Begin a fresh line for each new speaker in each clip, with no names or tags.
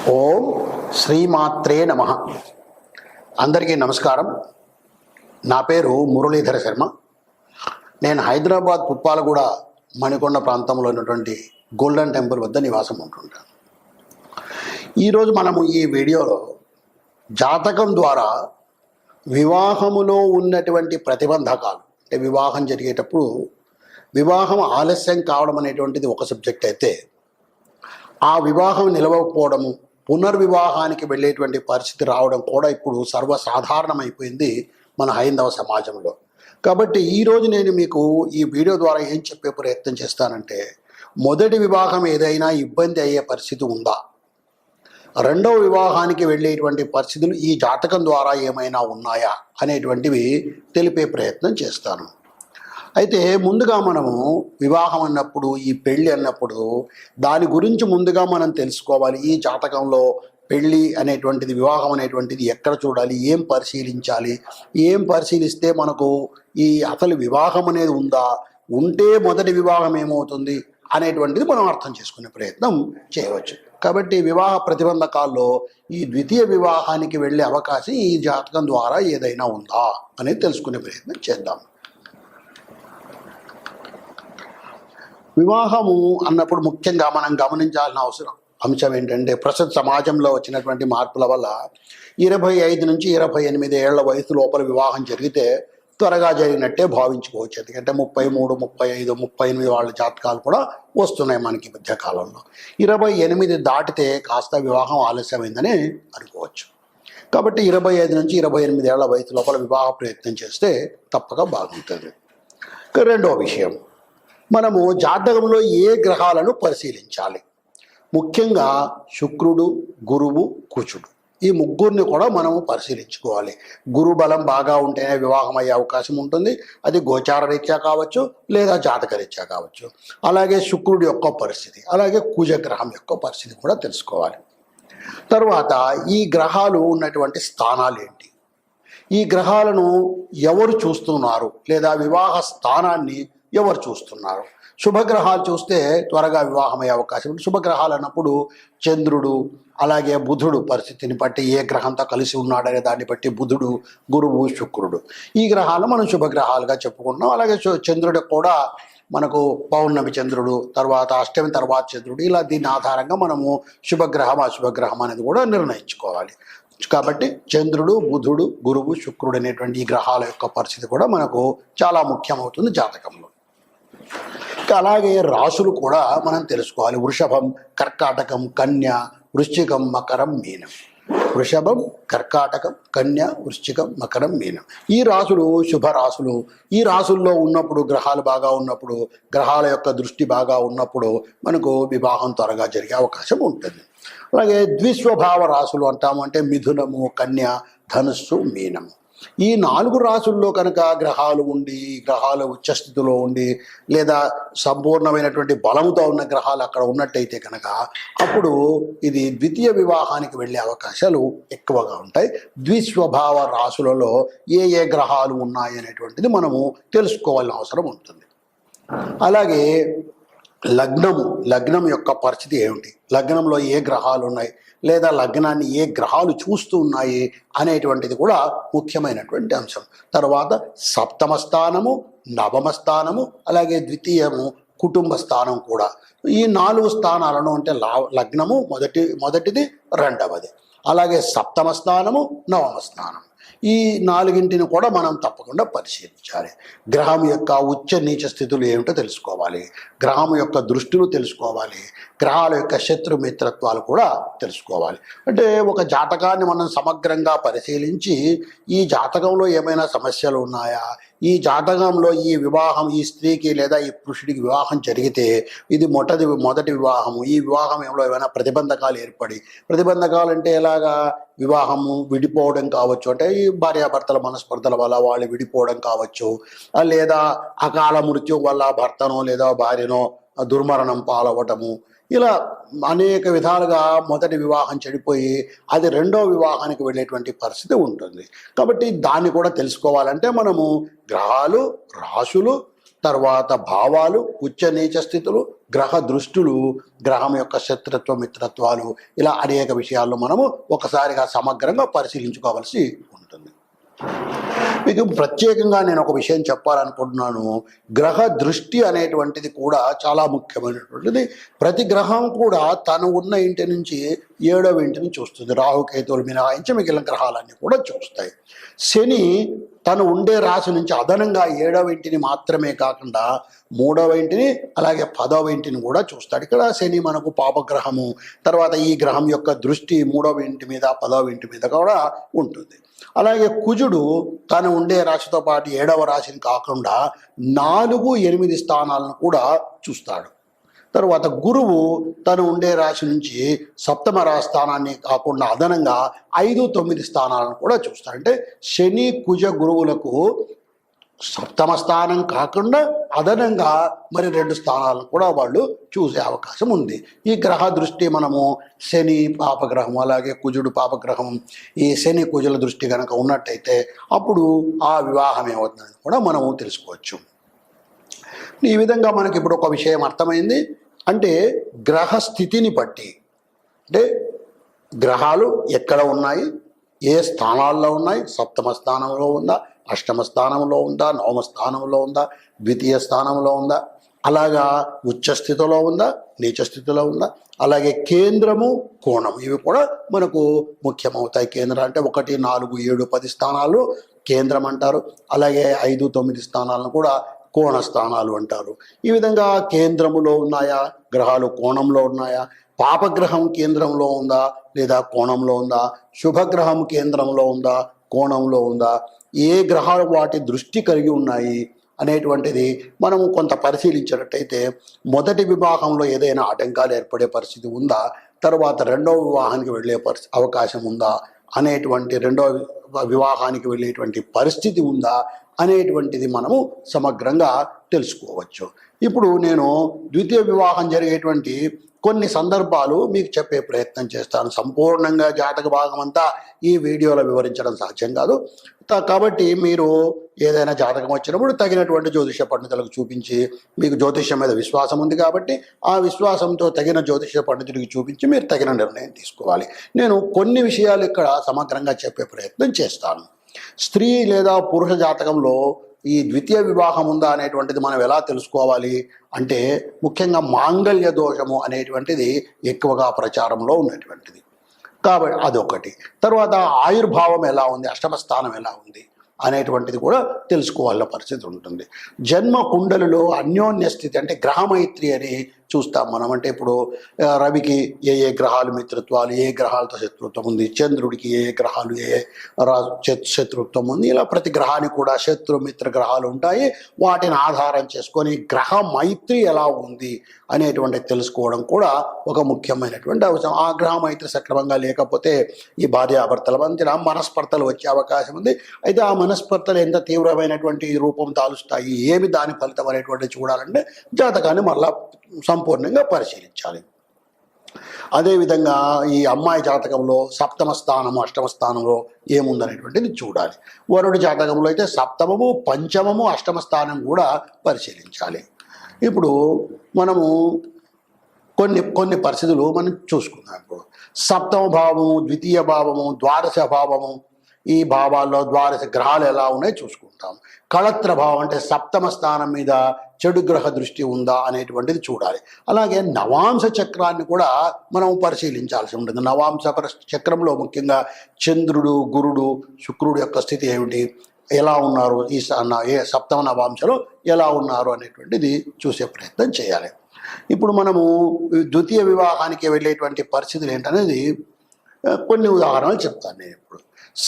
ఓం శ్రీమాత్రే నమ. అందరికీ నమస్కారం. నా పేరు మురళీధర శర్మ. నేను హైదరాబాద్ పుప్పాలగూడ మణికొండ ప్రాంతంలో ఉన్నటువంటి గోల్డెన్ టెంపుల్ వద్ద నివాసం ఉంటుంటాను. ఈరోజు మనము ఈ వీడియోలో జాతకం ద్వారా వివాహములో ఉన్నటువంటి ప్రతిబంధకాలు, అంటే వివాహం జరిగేటప్పుడు వివాహం ఆలస్యం కావడం అనేటువంటిది ఒక సబ్జెక్ట్ అయితే, ఆ వివాహం నిలవకపోవడము, పునర్వివాహానికి వెళ్ళేటువంటి పరిస్థితి రావడం కూడా ఇప్పుడు సర్వసాధారణమైపోయింది మన హైందవ సమాజంలో. కాబట్టి ఈరోజు నేను మీకు ఈ వీడియో ద్వారా ఏం చెప్పే ప్రయత్నం చేస్తానంటే, మొదటి వివాహం ఏదైనా ఇబ్బంది అయ్యే పరిస్థితి ఉందా, రెండవ వివాహానికి వెళ్ళేటువంటి పరిస్థితులు ఈ జాతకం ద్వారా ఏమైనా ఉన్నాయా అనేటువంటివి తెలిపే ప్రయత్నం చేస్తాను. అయితే ముందుగా మనము వివాహం అన్నప్పుడు, ఈ పెళ్ళి అన్నప్పుడు దాని గురించి ముందుగా మనం తెలుసుకోవాలి. ఈ జాతకంలో పెళ్ళి అనేటువంటిది, వివాహం అనేటువంటిది ఎక్కడ చూడాలి, ఏం పరిశీలించాలి, ఏం పరిశీలిస్తే మనకు ఈ అసలు వివాహం అనేది ఉందా, ఉంటే మొదటి వివాహం ఏమవుతుంది అనేటువంటిది మనం అర్థం చేసుకునే ప్రయత్నం చేయవచ్చు. కాబట్టి వివాహ ప్రతిబంధకాల్లో ఈ ద్వితీయ వివాహానికి వెళ్ళే అవకాశం ఈ జాతకం ద్వారా ఏదైనా ఉందా అనేది తెలుసుకునే ప్రయత్నం చేద్దాం. వివాహము అన్నప్పుడు ముఖ్యంగా మనం గమనించాల్సిన అంశం ఏంటంటే, ప్రస్తుత సమాజంలో వచ్చినటువంటి మార్పుల వల్ల 25 నుంచి 28 ఏళ్ల వయసు లోపల వివాహం జరిగితే త్వరగా జరిగినట్టే భావించుకోవచ్చు. ఎందుకంటే 33, 35, 38 వాళ్ళ జాతకాలు కూడా వస్తున్నాయి మనకి మధ్యకాలంలో. 28 దాటితే కాస్త వివాహం ఆలస్యమైందని అనుకోవచ్చు. కాబట్టి 25 నుంచి 28 ఏళ్ల వయసు లోపల వివాహ ప్రయత్నం చేస్తే తప్పక బాగుంటుంది. రెండో విషయం, మనము జాతకంలో ఏ గ్రహాలను పరిశీలించాలి. ముఖ్యంగా శుక్రుడు, గురువు, కుజుడు, ఈ ముగ్గురిని కూడా మనము పరిశీలించుకోవాలి. గురు బలం బాగా ఉంటేనే వివాహం అయ్యే అవకాశం ఉంటుంది. అది గోచార రీత్యా కావచ్చు, లేదా జాతక రీత్యా కావచ్చు. అలాగే శుక్రుడి యొక్క పరిస్థితి, అలాగే కుజగ్రహం యొక్క పరిస్థితి కూడా తెలుసుకోవాలి. తర్వాత ఈ గ్రహాలు ఉన్నటువంటి స్థానాలు ఏంటి, ఈ గ్రహాలను ఎవరు చూస్తున్నారు, లేదా వివాహ స్థానాన్ని ఎవరు చూస్తున్నారు. శుభగ్రహాలు చూస్తే త్వరగా వివాహం అయ్యే అవకాశం ఉంది. శుభగ్రహాలు అన్నప్పుడు చంద్రుడు, అలాగే బుధుడు పరిస్థితిని బట్టి ఏ గ్రహంతో కలిసి ఉన్నాడనే దాన్ని బట్టి బుధుడు, గురువు, శుక్రుడు, ఈ గ్రహాలు మనం శుభగ్రహాలుగా చెప్పుకుంటున్నాం. అలాగే చంద్రుడు కూడా మనకు పౌర్ణమి చంద్రుడు, తర్వాత అష్టమి తర్వాత చంద్రుడు, ఇలా దీని ఆధారంగా మనము శుభగ్రహం, అశుభగ్రహం అనేది కూడా నిర్ణయించుకోవాలి. కాబట్టి చంద్రుడు, బుధుడు, గురువు, శుక్రుడు అనేటువంటి ఈ గ్రహాల యొక్క పరిస్థితి కూడా మనకు చాలా ముఖ్యమవుతుంది జాతకంలో. అలాగే రాశులు కూడా మనం తెలుసుకోవాలి. వృషభం, కర్కాటకం, కన్య, వృశ్చికం, మకరం, మీనం. వృషభం, కర్కాటకం, కన్య, వృశ్చికం, మకరం, మీనం, ఈ రాశులు శుభరాశులు. ఈ రాశుల్లో ఉన్నప్పుడు, గ్రహాలు బాగా ఉన్నప్పుడు, గ్రహాల యొక్క దృష్టి బాగా ఉన్నప్పుడు మనకు వివాహం త్వరగా జరిగే అవకాశం ఉంటుంది. అలాగే ద్విస్వభావ రాశులు అంటాము, అంటే మిథునము, కన్య, ధనుస్సు, మీనము. ఈ 4 రాశుల్లో కనుక గ్రహాలు ఉండి, గ్రహాలు ఉచ్చస్థితిలో ఉండి, లేదా సంపూర్ణమైనటువంటి బలముతో ఉన్న గ్రహాలు అక్కడ ఉన్నట్టయితే కనుక అప్పుడు ఇది ద్వితీయ వివాహానికి వెళ్ళే అవకాశాలు ఎక్కువగా ఉంటాయి. ద్విస్వభావ రాశులలో ఏ ఏ గ్రహాలు ఉన్నాయి అనేటువంటిది మనము తెలుసుకోవాల్సిన అవసరం ఉంటుంది. అలాగే లగ్నం యొక్క పరిస్థితి ఏమిటి, లగ్నంలో ఏ గ్రహాలు ఉన్నాయి, లేదా లగ్నాన్ని ఏ గ్రహాలు చూస్తూ ఉన్నాయి అనేటువంటిది కూడా ముఖ్యమైనటువంటి అంశం. తర్వాత సప్తమ స్థానము, నవమ స్థానము, అలాగే ద్వితీయము, కుటుంబ స్థానం కూడా. ఈ 4 స్థానాలను, అంటే లగ్నము మొదటిది, రెండవది, అలాగే సప్తమ స్థానము, నవమ స్థానం, ఈ 4ంటిని కూడా మనం తప్పకుండా పరిశీలించాలి. గ్రహం యొక్క ఉచ్చ నీచ స్థితులు ఏమిటో తెలుసుకోవాలి, గ్రహం యొక్క దృష్టిలు తెలుసుకోవాలి, గ్రహాల యొక్క శత్రు మిత్రత్వాలు కూడా తెలుసుకోవాలి. అంటే ఒక జాతకాన్ని మనం సమగ్రంగా పరిశీలించి ఈ జాతకంలో ఏమైనా సమస్యలు ఉన్నాయా, ఈ జాతకంలో ఈ వివాహం, ఈ స్త్రీకి లేదా ఈ పురుషుడికి వివాహం జరిగితే ఇది మొదటి వివాహము, ఈ వివాహంలో ఏమైనా ప్రతిబంధకాలు ఏర్పడి, ప్రతిబంధకాలు అంటే ఎలాగా, వివాహము విడిపోవడం కావచ్చు, అంటే ఈ భార్యాభర్తల మనస్పర్ధల వల్ల వాళ్ళు విడిపోవడం కావచ్చు, లేదా అకాల మృత్యు వల్ల భర్తనో లేదా భార్యనో దుర్మరణం పాలవటము, ఇలా అనేక విధాలుగా మొదటి వివాహం చెడిపోయి అది రెండో వివాహానికి వెళ్ళేటువంటి పరిస్థితి ఉంటుంది. కాబట్టి దాన్ని కూడా తెలుసుకోవాలంటే మనము గ్రహాలు, రాశులు, తర్వాత భావాలు, ఉచ్చ నీచ స్థితులు, గ్రహ దృష్టులు, గ్రహం యొక్క శత్రుత్వ మిత్రత్వాలు, ఇలా అనేక విషయాల్లో మనము ఒకసారిగా సమగ్రంగా పరిశీలించుకోవాల్సి ఉంటుంది. మీకు ప్రత్యేకంగా నేను ఒక విషయం చెప్పాలనుకుంటున్నాను. గ్రహ దృష్టి అనేటువంటిది కూడా చాలా ముఖ్యమైనటువంటిది. ప్రతి గ్రహం కూడా తను ఉన్న ఇంటి నుంచి 7వ ఇంటిని చూస్తుంది. రాహుకేతువులు మినహాయించి మిగిలిన గ్రహాలన్నీ కూడా చూస్తాయి. శని తను ఉండే రాశి నుంచి అదనంగా 7వ ఇంటిని మాత్రమే కాకుండా 3వ ఇంటిని అలాగే 10వ ఇంటిని కూడా చూస్తాడు. ఇక్కడ శని మనకు పాపగ్రహము. తర్వాత ఈ గ్రహం యొక్క దృష్టి 3వ ఇంటి మీద 10వ ఇంటి మీద కూడా ఉంటుంది. అలాగే కుజుడు తను ఉండే రాశితో పాటు 7వ రాశిని కాకుండా 4, 8 స్థానాలను కూడా చూస్తాడు. తరువాత గురువు తను ఉండే రాశి నుంచి 7వ రాశి స్థానాన్ని కాకుండా అదనంగా 5, 9 స్థానాలను కూడా చూస్తాడు. అంటే శని కుజ గురువులకు 7వ స్థానం కాకుండా అదనంగా మరి 2 స్థానాలను కూడా వాళ్ళు చూసే అవకాశం ఉంది. ఈ గ్రహ దృష్టి మనము శని పాపగ్రహం అలాగే కుజుడు పాపగ్రహం, ఈ శని కుజుల దృష్టి కనుక ఉన్నట్టయితే అప్పుడు ఆ వివాహం ఏమవుతుందని కూడా మనము తెలుసుకోవచ్చు. ఈ విధంగా మనకి ఇప్పుడు ఒక విషయం అర్థమైంది. అంటే గ్రహ స్థితిని బట్టి, అంటే గ్రహాలు ఎక్కడ ఉన్నాయి, ఏ స్థానాల్లో ఉన్నాయి, 7వ స్థానంలో ఉందా, 8వ స్థానంలో ఉందా, 9వ స్థానంలో ఉందా, ద్వితీయ స్థానంలో ఉందా, అలాగా ఉచ్చ స్థితిలో ఉందా, నీచ స్థితిలో ఉందా, అలాగే కేంద్రము కోణం ఇవి కూడా మనకు ముఖ్యమవుతాయి. కేంద్రం అంటే 1, 4, 7, 10 స్థానాలు కేంద్రం అంటారు. అలాగే 5, 9 స్థానాలను కూడా కోణ స్థానాలు అంటారు. ఈ విధంగా కేంద్రములో ఉన్నాయా గ్రహాలు, కోణంలో ఉన్నాయా, పాపగ్రహం కేంద్రంలో ఉందా లేదా కోణంలో ఉందా, శుభగ్రహం కేంద్రంలో ఉందా కోణంలో ఉందా, ఏ గ్రహాలు వాటి దృష్టి కలిగి ఉన్నాయి అనేటువంటిది మనము కొంత పరిశీలించినట్టయితే మొదటి వివాహంలో ఏదైనా ఆటంకాలు ఏర్పడే పరిస్థితి ఉందా, తర్వాత 2వ వివాహానికి వెళ్ళే అవకాశం ఉందా అనేటువంటి, 2వ వివాహానికి వెళ్ళేటువంటి పరిస్థితి ఉందా అనేటువంటిది మనము సమగ్రంగా తెలుసుకోవచ్చు. ఇప్పుడు నేను ద్వితీయ వివాహం జరిగేటువంటి కొన్ని సందర్భాలు మీకు చెప్పే ప్రయత్నం చేస్తాను. సంపూర్ణంగా జాతక భాగం అంతా ఈ వీడియోలో వివరించడం సాధ్యం కాదు. కాబట్టి మీరు ఏదైనా జాతకం వచ్చినప్పుడు తగినటువంటి జ్యోతిష పండితులకు చూపించి, మీకు జ్యోతిష్యం మీద విశ్వాసం ఉంది కాబట్టి ఆ విశ్వాసంతో తగిన జ్యోతిష పండితుడికి చూపించి మీరు తగిన నిర్ణయం తీసుకోవాలి. నేను కొన్ని విషయాలు ఇక్కడ సమగ్రంగా చెప్పే ప్రయత్నం చేస్తాను. స్త్రీ లేదా పురుష జాతకంలో ఈ ద్వితీయ వివాహం ఉందా అనేటువంటిది మనం ఎలా తెలుసుకోవాలి అంటే, ముఖ్యంగా మాంగళ్య దోషము అనేటువంటిది ఎక్కువగా ప్రచారంలో ఉన్నటువంటిది కాబట్టి అదొకటి. తర్వాత ఆయుర్భావం ఎలా ఉంది, 8వ స్థానం ఎలా ఉంది అనేటువంటిది కూడా తెలుసుకోవాల్సిన పరిస్థితి ఉంటుంది. జన్మ కుండలిలో అన్యోన్య స్థితి అంటే గ్రహమైత్రి అని చూస్తాం మనం. అంటే ఇప్పుడు రవికి ఏ గ్రహాలు మిత్రత్వాలు, ఏ గ్రహాలతో శత్రుత్వం ఉంది, చంద్రుడికి ఏ గ్రహాలు శత్రుత్వం ఉంది, ఇలా ప్రతి గ్రహానికి కూడా శత్రు మిత్ర గ్రహాలు ఉంటాయి. వాటిని ఆధారం చేసుకొని గ్రహ మైత్రి ఎలా ఉంది అనేటువంటి తెలుసుకోవడం కూడా ఒక ముఖ్యమైనటువంటి అవసరం. ఆ గ్రహ మైత్రి సక్రమంగా లేకపోతే ఈ భార్యాభర్తల మధ్య మనస్పర్ధలు వచ్చే అవకాశం ఉంది. అయితే ఆ మనస్పర్ధలు ఎంత తీవ్రమైనటువంటి రూపం తాలుస్తాయి, ఏమి దాని ఫలితం అనేటువంటి చూడాలంటే జాతకాన్ని మళ్ళా సంపూర్ణంగా పరిశీలించాలి. అదేవిధంగా ఈ అమ్మాయి జాతకంలో 7వ స్థానము 8వ స్థానంలో ఏముందనేటువంటిది చూడాలి. వరుడి జాతకంలో అయితే 7వ, 5వ, 8వ స్థానం కూడా పరిశీలించాలి. ఇప్పుడు మనము కొన్ని పరిస్థితులు మనం చూసుకున్నాం. ఇప్పుడు 7వ భావము, ద్వితీయ భావము, ద్వాదశ భావము, ఈ భావాల్లో ద్వాదశ గ్రహాలు ఎలా ఉన్నాయో చూసుకుంటాం. కళత్ర భావం అంటే 7వ స్థానం మీద చెడు గ్రహ దృష్టి ఉందా అనేటువంటిది చూడాలి. అలాగే నవాంశ చక్రాన్ని కూడా మనం పరిశీలించాల్సి ఉంటుంది. నవాంశ చక్రంలో ముఖ్యంగా చంద్రుడు, గురుడు, శుక్రుడు యొక్క స్థితి ఏమిటి, ఎలా ఉన్నారు, ఈ 7వ నవాంశలో ఎలా ఉన్నారు అనేటువంటిది చూసే ప్రయత్నం చేయాలి. ఇప్పుడు మనము ద్వితీయ వివాహానికి వెళ్ళేటువంటి పరిస్థితులు ఏంటనేది కొన్ని ఉదాహరణలు చెప్తాను నేను. ఇప్పుడు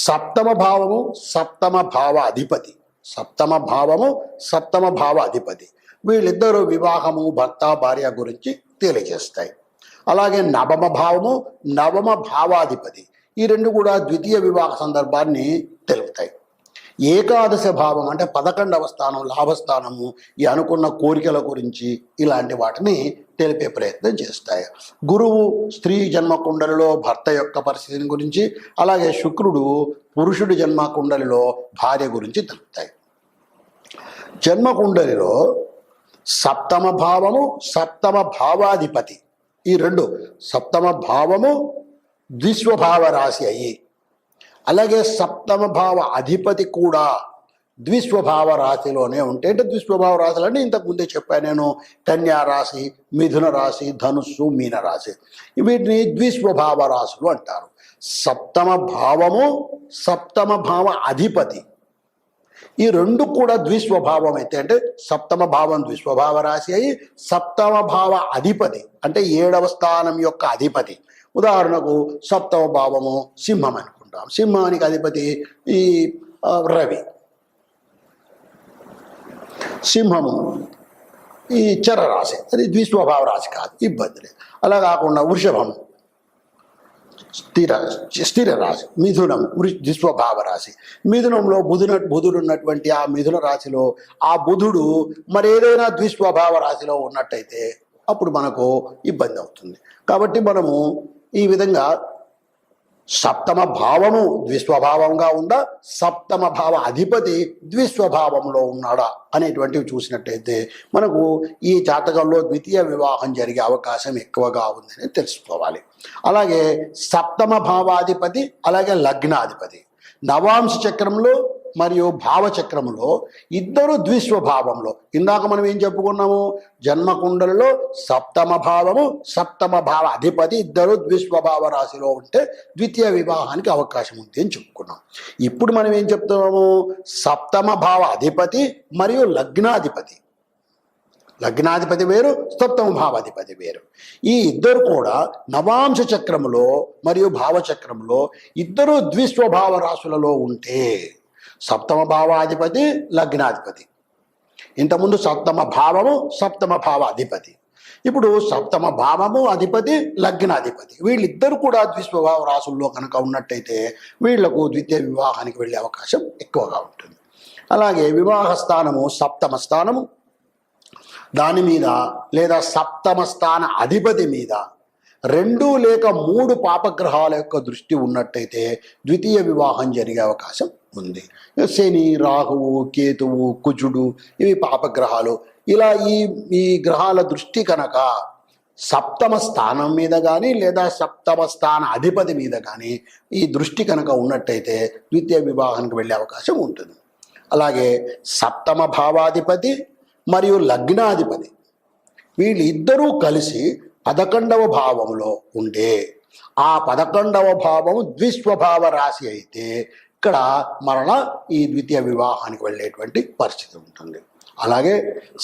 7వ భావము 7వ భావ అధిపతి, 7వ భావము 7వ భావ అధిపతి, వీళ్ళిద్దరూ వివాహము, భర్త భార్య గురించి తెలియజేస్తాయి. అలాగే 9వ భావము 9వ భావాధిపతి, ఈ రెండు కూడా ద్వితీయ వివాహ సందర్భాన్ని తెలుపుతాయి. ఏకాదశ భావం అంటే 11వ స్థానం లాభస్థానము, ఈ అనుకున్న కోరికల గురించి ఇలాంటి వాటిని తెలిపే ప్రయత్నం చేస్తాయి. గురువు స్త్రీ జన్మ కుండలిలో భర్త యొక్క పరిస్థితిని గురించి, అలాగే శుక్రుడు పురుషుడి జన్మ కుండలిలో భార్య గురించి తెలుపుతాయి. జన్మకుండలిలో సప్తమ భావము, సప్తమ భావాధిపతి, ఈ రెండు సప్తమ భావము ద్విస్వభావ రాశి అయ్యి, అలాగే సప్తమ భావ అధిపతి కూడా ద్విస్వభావ రాశిలోనే ఉంటే, అంటే ద్విస్వభావ రాశులు అంటే ఇంతకుముందే చెప్పాను నేను, కన్యా రాశి, మిథున రాశి, ధనుస్సు, మీన రాశి, వీటిని ద్విస్వభావ రాశులు అంటారు. సప్తమ భావము, సప్తమ భావ అధిపతి, ఈ రెండు కూడా ద్విస్వభావం అయితే, అంటే సప్తమ భావం ద్విస్వభావ రాశి అయి సప్తమ భావ అధిపతి అంటే 7వ స్థానం యొక్క అధిపతి. ఉదాహరణకు సప్తమ భావము సింహం అనుకుంటాం, సింహానికి అధిపతి ఈ రవి, సింహము ఈ చరరాశి, అది ద్విస్వభావ రాశి కాదు, ఇబ్బంది లేదు. అలా కాకుండా వృషభం స్థిర రాశి, మిథునం ద్విస్వభావ రాశి, మిథునంలో బుధుడు ఉన్నటువంటి ఆ మిథున రాశిలో ఆ బుధుడు మరేదైనా ద్విస్వభావ రాశిలో ఉన్నట్టయితే అప్పుడు మనకు ఇబ్బంది అవుతుంది. కాబట్టి మనము ఈ విధంగా సప్తమ భావము ద్విస్వభావంగా ఉందా, సప్తమ భావ అధిపతి ద్విస్వభావంలో ఉన్నాడా అనేటువంటివి చూసినట్టయితే మనకు ఈ జాతకంలో ద్వితీయ వివాహం జరిగే అవకాశం ఎక్కువగా ఉందని తెలుసుకోవాలి. అలాగే సప్తమ భావాధిపతి, అలాగే లగ్నాధిపతి నవాంశ చక్రంలో మరియు భావచక్రంలో ఇద్దరు ద్విస్వభావంలో, ఇందాక మనం ఏం చెప్పుకున్నాము, జన్మకుండలలో సప్తమ భావము, సప్తమ భావ అధిపతి ఇద్దరు ద్విస్వభావ రాశిలో ఉంటే ద్వితీయ వివాహానికి అవకాశం ఉంది అని చెప్పుకున్నాం. ఇప్పుడు మనం ఏం చెప్తున్నాము, సప్తమ భావ అధిపతి మరియు లగ్నాధిపతి, లగ్నాధిపతి వేరు, సప్తమ భావాధిపతి వేరు, ఈ ఇద్దరు కూడా నవాంశ చక్రములో మరియు భావచక్రంలో ఇద్దరు ద్విస్వభావ రాశులలో ఉంటే సప్తమ భావాధిపతి లగ్నాధిపతి, ఇంతకుముందు సప్తమ భావము సప్తమ భావ అధిపతి, ఇప్పుడు సప్తమ భావము అధిపతి లగ్నాధిపతి, వీళ్ళిద్దరు కూడా ద్విస్వభావ రాశుల్లో కనుక ఉన్నట్టయితే వీళ్లకు ద్వితీయ వివాహానికి వెళ్ళే అవకాశం ఎక్కువగా ఉంటుంది. అలాగే వివాహ స్థానము సప్తమ స్థానము, దాని మీద లేదా సప్తమ స్థాన అధిపతి మీద 2 లేక 3 పాపగ్రహాల యొక్క దృష్టి ఉన్నట్టయితే ద్వితీయ వివాహం జరిగే అవకాశం ఉంది. శని, రాహువు, కేతువు, కుజుడు ఇవి పాపగ్రహాలు. ఇలా ఈ గ్రహాల దృష్టి కనుక సప్తమ స్థానం మీద కానీ లేదా సప్తమ స్థాన అధిపతి మీద కానీ ఈ దృష్టి కనుక ఉన్నట్టయితే ద్వితీయ వివాహానికి వెళ్ళే అవకాశం ఉంటుంది. అలాగే సప్తమ భావాధిపతి మరియు లగ్నాధిపతి వీళ్ళిద్దరూ కలిసి 11వ భావంలో ఉండే, ఆ 11వ భావము ద్విస్వభావ రాశి అయితే ఇక్కడ మరలా ఈ ద్వితీయ వివాహానికి వెళ్ళేటువంటి పరిస్థితి ఉంటుంది. అలాగే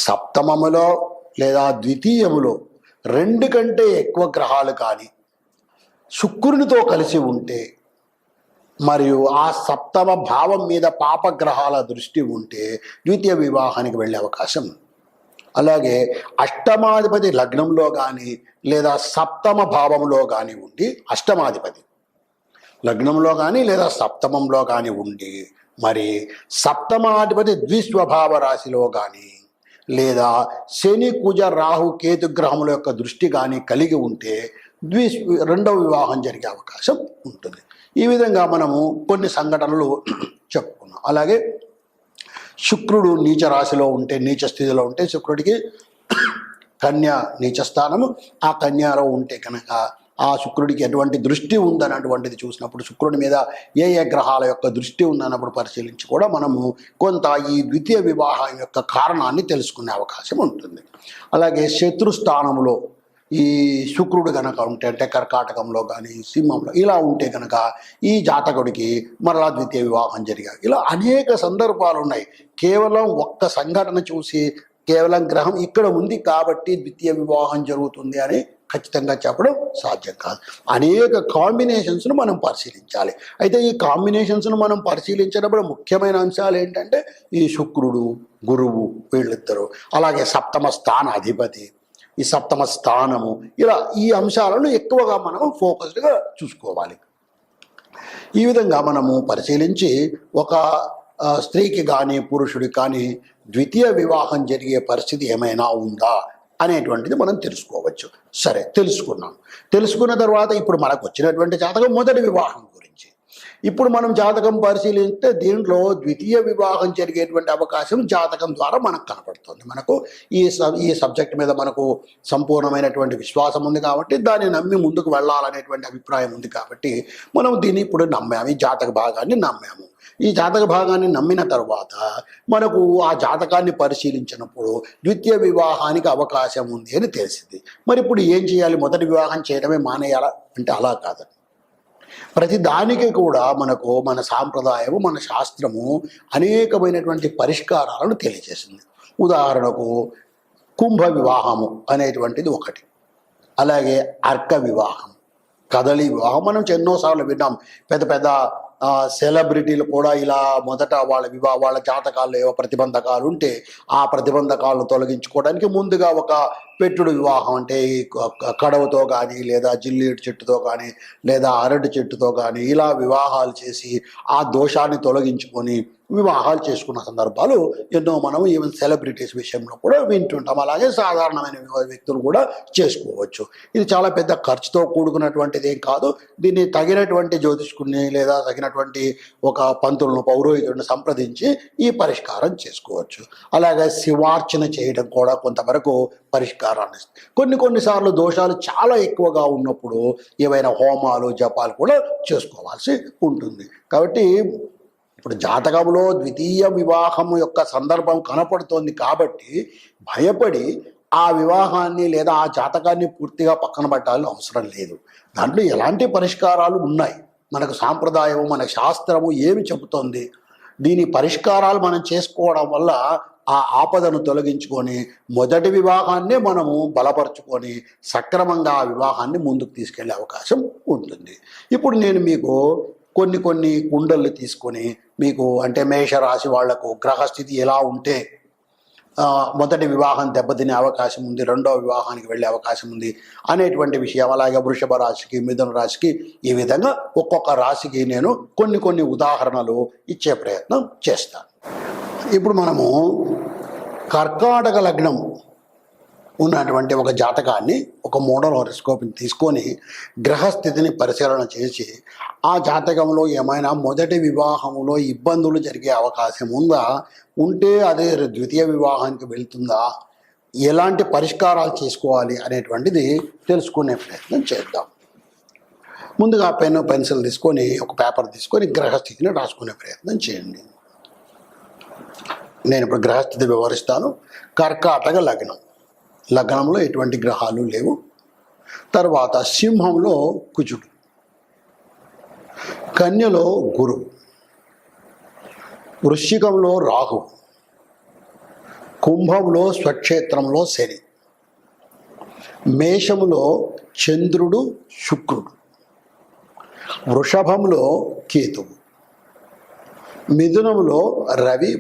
సప్తమములో లేదా ద్వితీయములో 2 కంటే ఎక్కువ గ్రహాలు కానీ శుక్రునితో కలిసి ఉంటే మరియు ఆ సప్తమ భావం మీద పాపగ్రహాల దృష్టి ఉంటే ద్వితీయ వివాహానికి వెళ్ళే అవకాశం. అలాగే అష్టమాధిపతి లగ్నంలో కానీ లేదా సప్తమ భావంలో కానీ ఉండి, అష్టమాధిపతి లగ్నంలో కానీ లేదా సప్తమంలో కానీ ఉండి మరి సప్తమాధిపతి ద్విస్వభావ రాశిలో కానీ లేదా శని, కుజ, రాహు, కేతు గ్రహముల యొక్క దృష్టి కానీ కలిగి ఉంటే రెండవ వివాహం జరిగే అవకాశం ఉంటుంది. ఈ విధంగా మనము కొన్ని సంఘటనలు చెప్పుకున్నాం. అలాగే శుక్రుడు నీచ రాశిలో ఉంటే, నీచ స్థితిలో ఉంటే, శుక్రుడికి కన్య నీచ స్థానము, ఆ కన్యలో ఉంటే కనుక ఆ శుక్రుడికి ఎటువంటి దృష్టి ఉందన్నటువంటిది చూసినప్పుడు, శుక్రుడి మీద ఏ గ్రహాల యొక్క దృష్టి ఉందన్నప్పుడు పరిశీలించి కూడా మనము కొంత ఈ ద్వితీయ వివాహం యొక్క కారణాన్ని తెలుసుకునే అవకాశం ఉంటుంది. అలాగే శత్రుస్థానంలో ఈ శుక్రుడు కనుక ఉంటే, అంటే కర్కాటకంలో కానీ సింహంలో ఇలా ఉంటే కనుక ఈ జాతకుడికి మరలా ద్వితీయ వివాహం జరిగాయి. ఇలా అనేక సందర్భాలు ఉన్నాయి. కేవలం ఒక్క సంఘటన చూసి కేవలం గ్రహం ఇక్కడ ఉంది కాబట్టి ద్వితీయ వివాహం జరుగుతుంది అని ఖచ్చితంగా చెప్పడం సాధ్యం కాదు. అనేక కాంబినేషన్స్ను మనం పరిశీలించాలి. అయితే ఈ కాంబినేషన్స్ను మనం పరిశీలించినప్పుడు ముఖ్యమైన అంశాలు ఏంటంటే ఈ శుక్రుడు, గురువు వీళ్ళిద్దరూ, అలాగే సప్తమ స్థాన అధిపతి, ఈ సప్తమ స్థానము, ఇలా ఈ అంశాలను ఎక్కువగా మనం ఫోకస్డ్గా చూసుకోవాలి. ఈ విధంగా మనము పరిశీలించి ఒక స్త్రీకి కానీ పురుషుడికి కానీ ద్వితీయ వివాహం జరిగే పరిస్థితి ఏమైనా ఉందా అనేటువంటిది మనం తెలుసుకోవచ్చు. సరే, తెలుసుకున్నాం. తెలుసుకున్న తర్వాత ఇప్పుడు మనకు వచ్చినటువంటి జాతకం మొదటి వివాహం గురించి. ఇప్పుడు మనం జాతకం పరిశీలిస్తే దీంట్లో ద్వితీయ వివాహం జరిగేటువంటి అవకాశం జాతకం ద్వారా మనకు కనపడుతుంది. మనకు ఈ సబ్జెక్ట్ మీద మనకు సంపూర్ణమైనటువంటి విశ్వాసం ఉంది కాబట్టి దాన్ని నమ్మి ముందుకు వెళ్ళాలనేటువంటి అభిప్రాయం ఉంది కాబట్టి మనం దీన్ని ఇప్పుడు నమ్మాము, ఈ జాతక భాగాన్ని నమ్మాము. ఈ జాతక భాగాన్ని నమ్మిన తర్వాత మనకు ఆ జాతకాన్ని పరిశీలించినప్పుడు ద్వితీయ వివాహానికి అవకాశం ఉంది అని తెలిసింది. మరి ఇప్పుడు ఏం చేయాలి? మొదటి వివాహం చేయడమే మానేయాలా అంటే అలా కాదండి. ప్రతి దానికి కూడా మనకు మన సాంప్రదాయము, మన శాస్త్రము అనేకమైనటువంటి పరిష్కారాలను తెలియజేసింది. ఉదాహరణకు కుంభ వివాహము అనేటువంటిది ఒకటి, అలాగే అర్క వివాహం, కదలి వివాహం మనం ఎన్నోసార్లు విన్నాం. పెద్ద పెద్ద సెలబ్రిటీలు కూడా ఇలా మొదట వాళ్ళ జాతకాల్లో ఏవో ప్రతిబంధకాలు ఉంటే ఆ ప్రతిబంధకాలను తొలగించుకోవడానికి ముందుగా ఒక పెట్టుడు వివాహం అంటే కడవతో కానీ లేదా జిల్లేడు చెట్టుతో కానీ లేదా అరటి చెట్టుతో కానీ ఇలా వివాహాలు చేసి ఆ దోషాన్ని తొలగించుకొని వివాహాలు చేసుకున్న సందర్భాలు ఎన్నో మనం ఈవెన్ సెలబ్రిటీస్ విషయంలో కూడా వింటుంటాం. అలాగే సాధారణమైన వ్యక్తులు కూడా చేసుకోవచ్చు. ఇది చాలా పెద్ద ఖర్చుతో కూడుకున్నటువంటిది ఏం కాదు. దీన్ని తగినటువంటి జ్యోతిష్కుని లేదా తగినటువంటి ఒక పంతులను, పౌరోహితుడిని సంప్రదించి ఈ పరిష్కారం చేసుకోవచ్చు. అలాగే శివార్చన చేయడం కూడా కొంతవరకు పరిష్కారాన్ని ఇస్తుంది. కొన్నిసార్లు దోషాలు చాలా ఎక్కువగా ఉన్నప్పుడు ఏవైనా హోమాలు, జపాలు కూడా చేసుకోవాల్సి ఉంటుంది. కాబట్టి ఇప్పుడు జాతకంలో ద్వితీయ వివాహం యొక్క సందర్భం కనపడుతోంది కాబట్టి భయపడి ఆ వివాహాన్ని లేదా ఆ జాతకాన్ని పూర్తిగా పక్కన పెట్టాలని అవసరం లేదు. దాంట్లో ఎలాంటి పరిష్కారాలు ఉన్నాయి, మనకు సాంప్రదాయము, మన శాస్త్రము ఏమి చెబుతోంది, దీని పరిష్కారాలు మనం చేసుకోవడం వల్ల ఆ ఆపదను తొలగించుకొని మొదటి వివాహాన్నే మనము బలపరుచుకొని సక్రమంగా ఆ వివాహాన్ని ముందుకు తీసుకెళ్లే అవకాశం ఉంటుంది. ఇప్పుడు నేను మీకు కొన్ని కుండలు తీసుకొని మీకు అంటే మేషరాశి వాళ్లకు గ్రహస్థితి ఎలా ఉంటే మొదటి వివాహం దెబ్బతినే అవకాశం ఉంది, రెండవ వివాహానికి వెళ్ళే అవకాశం ఉంది అనేటువంటి విషయం, అలాగే వృషభ రాశికి, మిథున రాశికి, ఈ విధంగా ఒక్కొక్క రాశికి నేను కొన్ని ఉదాహరణలు ఇచ్చే ప్రయత్నం చేస్తాను. ఇప్పుడు మనము కర్కాటక లగ్నం ఉన్నటువంటి ఒక జాతకాన్ని, ఒక మోడల్ హోరోస్కోప్ని తీసుకొని గ్రహస్థితిని పరిశీలన చేసి ఆ జాతకంలో ఏమైనా మొదటి వివాహంలో ఇబ్బందులు జరిగే అవకాశం ఉందా, ఉంటే అదే ద్వితీయ వివాహానికి వెళ్తుందా, ఎలాంటి పరిష్కారాలు చేసుకోవాలి అనేటువంటిది తెలుసుకునే ప్రయత్నం చేద్దాం. ముందుగా పెన్ను, పెన్సిల్ తీసుకొని ఒక పేపర్ తీసుకొని గ్రహస్థితిని రాసుకునే ప్రయత్నం చేయండి. నేను ఇప్పుడు గ్రహస్థితి వివరిస్తాను. కర్కాటక లగ్నం, లగ్నంలో ఎటువంటి గ్రహాలు లేవు. తర్వాత సింహంలో కుజుడు, కన్యలో గురువు, వృశ్చికంలో రాహువు, కుంభంలో స్వక్షేత్రంలో శని, మేషములో చంద్రుడు శుక్రుడు, వృషభంలో కేతువు, మిథునంలో రవి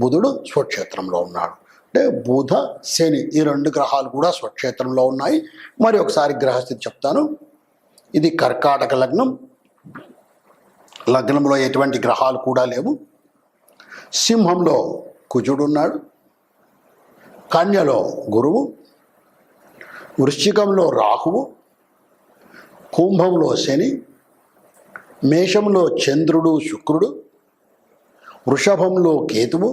బుధుడు స్వక్షేత్రంలో ఉన్నాడు. అంటే బుధ శని ఈ రెండు గ్రహాలు కూడా స్వక్షేత్రంలో ఉన్నాయి. మరి ఒకసారి గ్రహస్థితి చెప్తాను. ఇది కర్కాటక లగ్నం, లగ్నంలో ఎటువంటి గ్రహాలు కూడా లేవు. సింహంలో కుజుడు ఉన్నాడు, కన్యలో గురువు, వృశ్చికంలో రాహువు, కుంభంలో శని, మేషంలో చంద్రుడు శుక్రుడు, వృషభంలో కేతువు,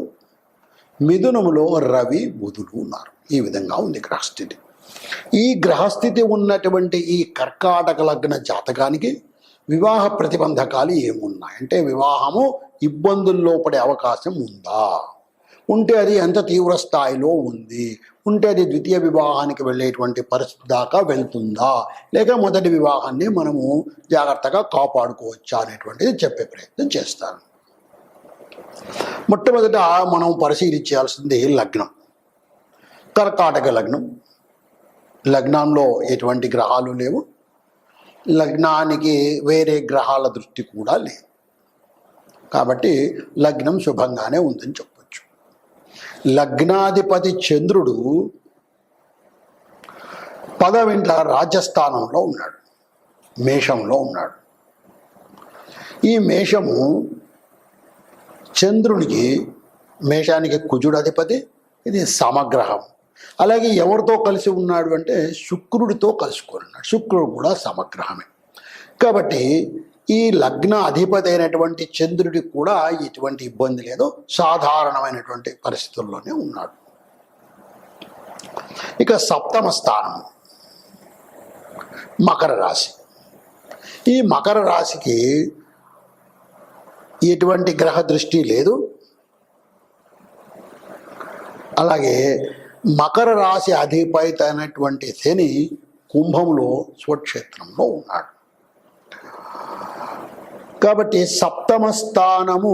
మిథునములో రవి బుధుడు ఉన్నారు. ఈ విధంగా ఉంది గ్రహస్థితి. ఈ గ్రహస్థితి ఉన్నటువంటి ఈ కర్కాటక లగ్న జాతకానికి వివాహ ప్రతిబంధకాలు ఏమున్నాయి అంటే, వివాహము ఇబ్బందుల్లో పడే అవకాశం ఉందా, ఉంటే అది ఎంత తీవ్ర స్థాయిలో ఉంది, ఉంటే అది ద్వితీయ వివాహానికి వెళ్ళేటువంటి పరిస్థితి దాకా వెళ్తుందా, లేక మొదటి వివాహాన్ని మనము జాగ్రత్తగా కాపాడుకోవచ్చా అనేటువంటిది చెప్పే ప్రయత్నం చేస్తాను. మొట్టమొదట మనం పరిశీలించాల్సింది లగ్నం. కర్కాటక లగ్నం, లగ్నంలో ఎటువంటి గ్రహాలు లేవు, లగ్నానికి వేరే గ్రహాల దృష్టి కూడా లేదు. కాబట్టి లగ్నం శుభంగానే ఉందని చెప్పచ్చు. లగ్నాధిపతి చంద్రుడు 10వ ఇంట్ల రాజస్థానంలో ఉన్నాడు, మేషంలో ఉన్నాడు. ఈ మేషము చంద్రునికి, మేషానికి కుజుడు అధిపతి, ఇది సమగ్రహం. అలాగే ఎవరితో కలిసి ఉన్నాడు అంటే శుక్రుడితో కలుసుకొని ఉన్నాడు. శుక్రుడు కూడా సమగ్రహమే. కాబట్టి ఈ లగ్న అధిపతి అయినటువంటి చంద్రుడికి కూడా ఎటువంటి ఇబ్బంది లేదు, సాధారణమైనటువంటి పరిస్థితుల్లోనే ఉన్నాడు. ఇక సప్తమ స్థానం మకర రాశి. ఈ మకర రాశికి ఎటువంటి గ్రహ దృష్టి లేదు. అలాగే మకర రాశి అధిపతి అయినటువంటి శని కుంభంలో స్వక్షేత్రంలో ఉన్నాడు. కాబట్టి సప్తమ స్థానము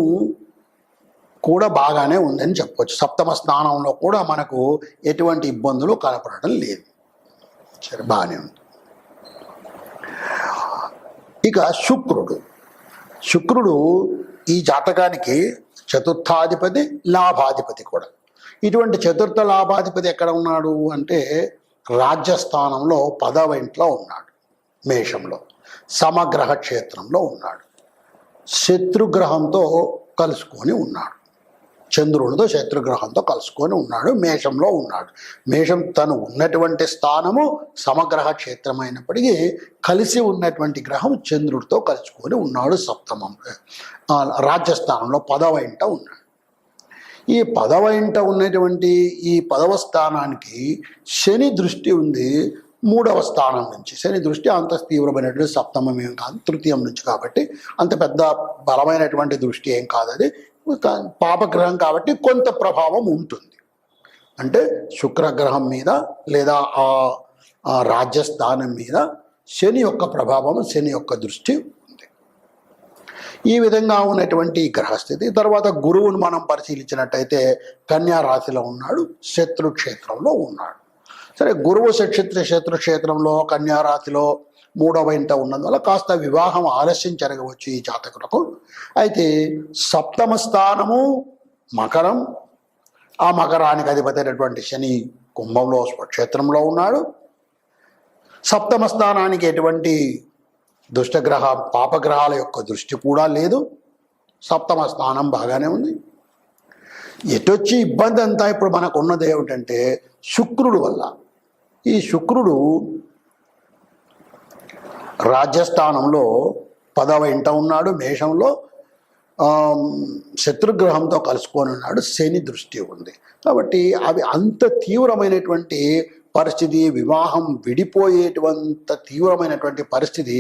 కూడా బాగానే ఉందని చెప్పవచ్చు. సప్తమ స్థానంలో కూడా మనకు ఎటువంటి ఇబ్బందులు కనపడడం లేదు. సరే, బాగానే ఉంది. ఇక శుక్రుడు ఈ జాతకానికి చతుర్థాధిపతి, లాభాధిపతి కూడా. ఇటువంటి చతుర్థ లాభాధిపతి ఎక్కడ ఉన్నాడు అంటే రాజ్యస్థానంలో 10వ ఇంట్లో ఉన్నాడు, మేషంలో సమగ్రహ క్షేత్రంలో ఉన్నాడు. శత్రుగ్రహంతో కలుసుకొని ఉన్నాడు, చంద్రునితో శత్రుగ్రహంతో కలుసుకొని ఉన్నాడు, మేషంలో ఉన్నాడు. మేషం తను ఉన్నటువంటి స్థానము సమగ్రహ క్షేత్రం అయినప్పటికీ కలిసి ఉన్నటువంటి గ్రహం చంద్రుడితో కలుసుకొని ఉన్నాడు. సప్తమం రాజ్యస్థానంలో 10వ ఇంట ఉన్నాడు. ఈ 10వ ఇంట ఉన్నటువంటి ఈ 10వ స్థానానికి శని దృష్టి ఉంది 3వ స్థానం నుంచి. శని దృష్టి అంత తీవ్రమైనటువంటి సప్తమం ఏం కాదు, తృతీయం నుంచి, కాబట్టి అంత పెద్ద బలమైనటువంటి దృష్టి ఏం కాదు. అది పాపగ్రహం కాబట్టి కొంత ప్రభావం ఉంటుంది. అంటే శుక్రగ్రహం మీద లేదా ఆ రాజ్యస్థానం మీద శని యొక్క ప్రభావం, శని యొక్క దృష్టి ఉంది. ఈ విధంగా ఉన్నటువంటి గ్రహస్థితి. తర్వాత గురువును మనం పరిశీలించినట్టయితే కన్యా రాశిలో ఉన్నాడు, శత్రుక్షేత్రంలో ఉన్నాడు. సరే, గురువు శత్రుక్షేత్రంలో కన్యా రాశిలో 3వ ఇంట ఉన్నందువల్ల కాస్త వివాహం ఆలస్యం జరగవచ్చు ఈ జాతకులకు. అయితే సప్తమ స్థానము మకరం, ఆ మకరానికి అధిపతి అయినటువంటి శని కుంభంలో స్వక్షేత్రంలో ఉన్నాడు. సప్తమ స్థానానికి ఎటువంటి దుష్టగ్రహ పాపగ్రహాల యొక్క దృష్టి కూడా లేదు. సప్తమ స్థానం బాగానే ఉంది. ఎటొచ్చి ఇబ్బంది అంతా ఇప్పుడు మనకు ఉన్నది ఏమిటంటే శుక్రుడు వల్ల. ఈ శుక్రుడు రాజ్యస్థానంలో 10వ ఇంట ఉన్నాడు, మేషంలో శత్రుగ్రహంతో కలుసుకొని ఉన్నాడు, శని దృష్టి ఉంది. కాబట్టి అవి అంత తీవ్రమైనటువంటి పరిస్థితి, వివాహం విడిపోయేటువంటి తీవ్రమైనటువంటి పరిస్థితి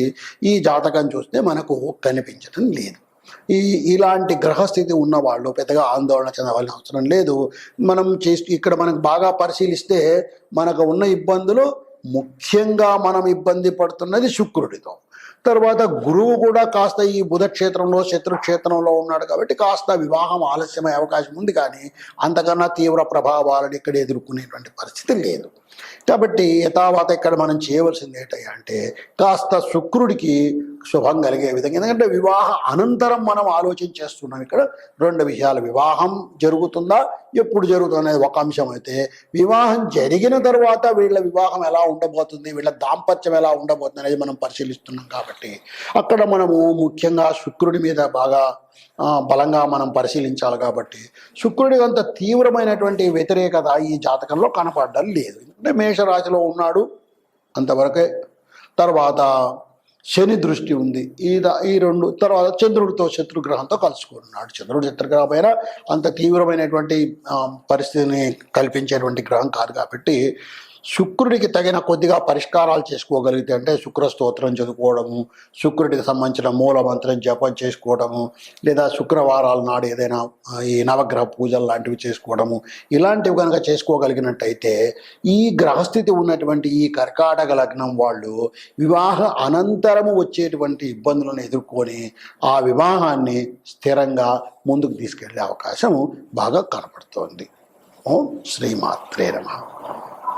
ఈ జాతకం చూస్తే మనకు కనిపించడం లేదు. ఇలాంటి గ్రహస్థితి ఉన్నవాళ్ళు పెద్దగా ఆందోళన చెందవలసిన అవసరం లేదు. మనం ఇక్కడ మనకు బాగా పరిశీలిస్తే మనకు ఉన్న ఇబ్బందులు ముఖ్యంగా మనం ఇబ్బంది పడుతున్నది శుక్రుడితో. తర్వాత గురువు కూడా కాస్త ఈ బుధ క్షేత్రంలో శత్రుక్షేత్రంలో ఉన్నాడు కాబట్టి కాస్త వివాహం ఆలస్యమయ్యే అవకాశం ఉంది, కానీ అంతకన్నా తీవ్ర ప్రభావాలను ఇక్కడ ఎదుర్కొనేటువంటి పరిస్థితి లేదు. కాబట్టి యథావాత ఇక్కడ మనం చేయవలసింది ఏంటయ్యా అంటే కాస్త శుక్రుడికి శుభం కలిగే విధంగా, ఎందుకంటే వివాహ అనంతరం మనం ఆలోచన చేస్తున్నాం. ఇక్కడ 2 విషయాలు, వివాహం జరుగుతుందా, ఎప్పుడు జరుగుతుంది అనేది ఒక అంశం అయితే, వివాహం జరిగిన తర్వాత వీళ్ళ వివాహం ఎలా ఉండబోతుంది, వీళ్ళ దాంపత్యం ఎలా ఉండబోతుంది అనేది మనం పరిశీలిస్తున్నాం. కాబట్టి అక్కడ మనము ముఖ్యంగా శుక్రుడి మీద బాగా బలంగా మనం పరిశీలించాలి. కాబట్టి శుక్రుడికి అంత తీవ్రమైనటువంటి వ్యతిరేకత ఈ జాతకంలో కనపడడం లేదు. అంటే మేషరాశిలో ఉన్నాడు అంతవరకే. తర్వాత శని దృష్టి ఉంది, ఈ 2. తర్వాత చంద్రుడితో శత్రుగ్రహంతో కలుసుకున్నాడు. చంద్రుడు శత్రుగ్రహం పైన అంత తీవ్రమైనటువంటి పరిస్థితిని కల్పించేటువంటి గ్రహం కాదు. కాబట్టి శుక్రుడికి తగిన కొద్దిగా పరిష్కారాలు చేసుకోగలిగితే, అంటే శుక్ర స్తోత్రం చదువుకోవడము, శుక్రుడికి సంబంధించిన మూల మంత్రం జపం చేసుకోవడము, లేదా శుక్రవారాల నాడు ఏదైనా ఈ నవగ్రహ పూజలు లాంటివి చేసుకోవడము, ఇలాంటివి కనుక చేసుకోగలిగినట్టయితే ఈ గ్రహస్థితి ఉన్నటువంటి ఈ కర్కాటక లగ్నం వాళ్ళు వివాహ అనంతరము వచ్చేటువంటి ఇబ్బందులను ఎదుర్కొని ఆ వివాహాన్ని స్థిరంగా ముందుకు తీసుకెళ్లే అవకాశం బాగా కనపడుతోంది. ఓం శ్రీమాత్రే నమః.